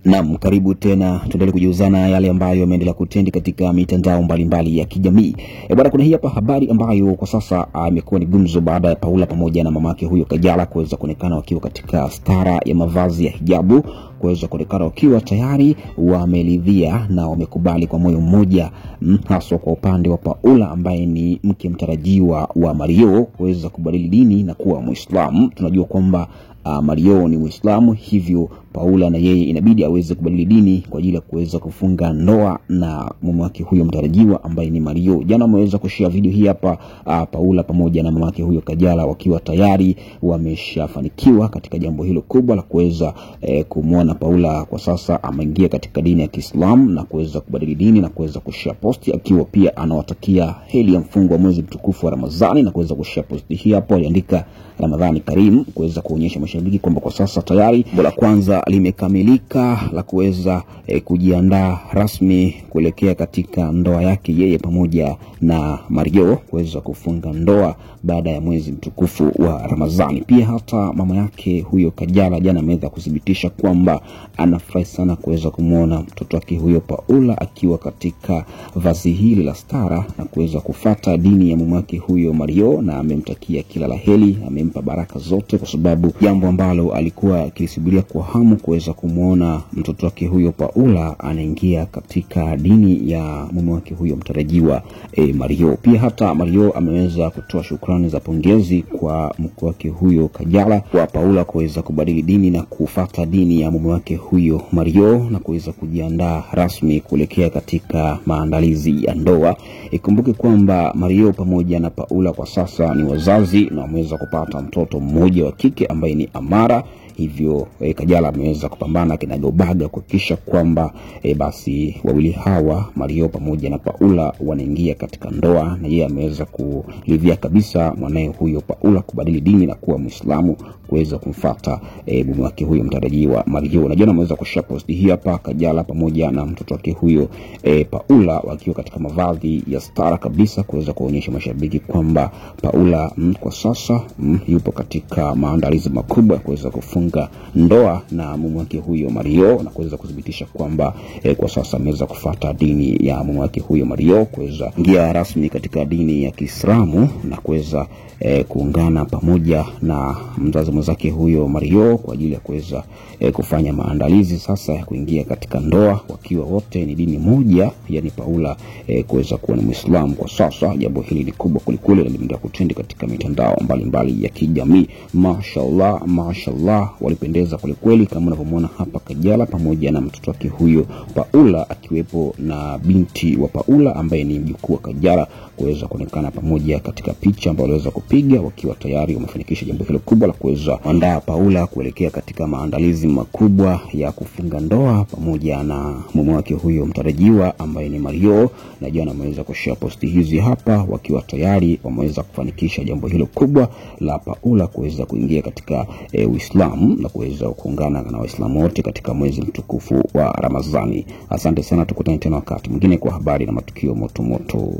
Naam, karibu tena, tuendelee kujuzana yale ambayo yameendelea kutendi katika mitandao mbalimbali ya kijamii. Bwana, kuna hii hapa habari ambayo kwa sasa imekuwa ni gumzo baada ya Paula pamoja na mamake huyo Kajala kuweza kuonekana wakiwa katika stara ya mavazi ya hijabu, kuweza kuonekana wakiwa tayari wameridhia na wamekubali kwa moyo mmoja, hasa kwa upande wa Paula ambaye ni mke mtarajiwa wa Mario kuweza kubadili dini na kuwa Muislamu. Tunajua kwamba Mario ni Muislamu, hivyo Paula na yeye inabidi aweze kubadili dini kwa ajili ya kuweza kufunga ndoa na mume wake huyo mtarajiwa ambaye ni Mario. Jana ameweza kushare video hii hapa, Paula pamoja na mamake huyo Kajala wakiwa tayari wameshafanikiwa katika jambo hilo kubwa la kuweza kumuona Paula kwa sasa ameingia katika dini ya Kiislamu na kuweza kubadili dini na kuweza kushare post akiwa pia anawatakia heri ya mfungo wa mwezi mtukufu wa Ramadhani, na kuweza kushare post hii hapo aliandika Ramadhani Karim, kuweza kuonyesha mashabiki kwamba kwa sasa tayari la kwanza limekamilika la kuweza kujiandaa rasmi kuelekea katika ndoa yake yeye pamoja na Mario, kuweza kufunga ndoa baada ya mwezi mtukufu wa Ramadhani. Pia hata mama yake huyo Kajala jana ameweza kudhibitisha kwamba anafurahi sana kuweza kumuona mtoto wake huyo Paula akiwa katika vazi hili la stara na kuweza kufuata dini ya mume wake huyo Mario, na amemtakia kila laheri, amempa baraka zote, kwa sababu jambo ambalo alikuwa akisubiria kwa hamu kuweza kumuona mtoto wake huyo Paula anaingia katika dini ya mume wake huyo mtarajiwa Mario. Pia hata Mario ameweza kutoa shukrani za pongezi kwa mke wake huyo Kajala kwa Paula kuweza kubadili dini na kufuata dini ya mume wake huyo Mario na kuweza kujiandaa rasmi kuelekea katika maandalizi ya ndoa. Ikumbuke kwamba Mario pamoja na Paula kwa sasa ni wazazi na wameweza kupata mtoto mmoja wa kike ambaye ni Amara. Hivyo Kajala ameweza kupambana kinagobaga kuhakikisha kwamba basi wawili hawa Mario pamoja na Paula wanaingia katika ndoa, na yeye ameweza kulivia kabisa mwanae huyo Paula kubadili dini na kuwa Muislamu, kuweza kumfuata mume wake huyo mtarajiwa Mario. Na jana ameweza kushare post hii hapa Kajala pamoja na mtoto wake huyo Paula wakiwa katika mavazi ya stara kabisa, kuweza kuonyesha mashabiki kwamba Paula kwa sasa yupo katika maandalizi makubwa kuweza kufunga ndoa na mume wake huyo Mario, na kuweza kudhibitisha kwamba kwa sasa ameweza kufuata dini ya mume wake huyo Mario, kuweza ingia rasmi katika dini ya Kiislamu na kuweza kuungana pamoja na mzazi mwenzake huyo Mario kwa ajili ya kuweza kufanya maandalizi sasa ya kuingia katika ndoa wakiwa wote ni dini moja, yani Paula kuweza kuwa ni Muislamu kwa sasa. Jambo hili ni kubwa kulikuli na limeendelea kutendi katika mitandao mbalimbali ya kijamii. Mashallah, mashallah, walipendeza kulikweli kama unavyomuona hapa Kajala pamoja na mtoto wake huyo Paula, akiwepo na binti wa Paula ambaye ni mjukuu wa Kajala, kuweza kuonekana pamoja katika picha ambayo waliweza kupiga wakiwa tayari wamefanikisha jambo hilo kubwa la kuweza kuandaa Paula kuelekea katika maandalizi makubwa ya kufunga ndoa pamoja na mume wake huyo mtarajiwa ambaye ni Mario. Na jana ameweza kushare posti hizi hapa wakiwa tayari wameweza kufanikisha jambo hilo kubwa la Paula kuweza kuingia katika Uislamu na kuweza kuungana na Waislamu wote katika mwezi mtukufu wa Ramadhani. Asante sana, tukutane tena wakati mwingine kwa habari na matukio moto moto.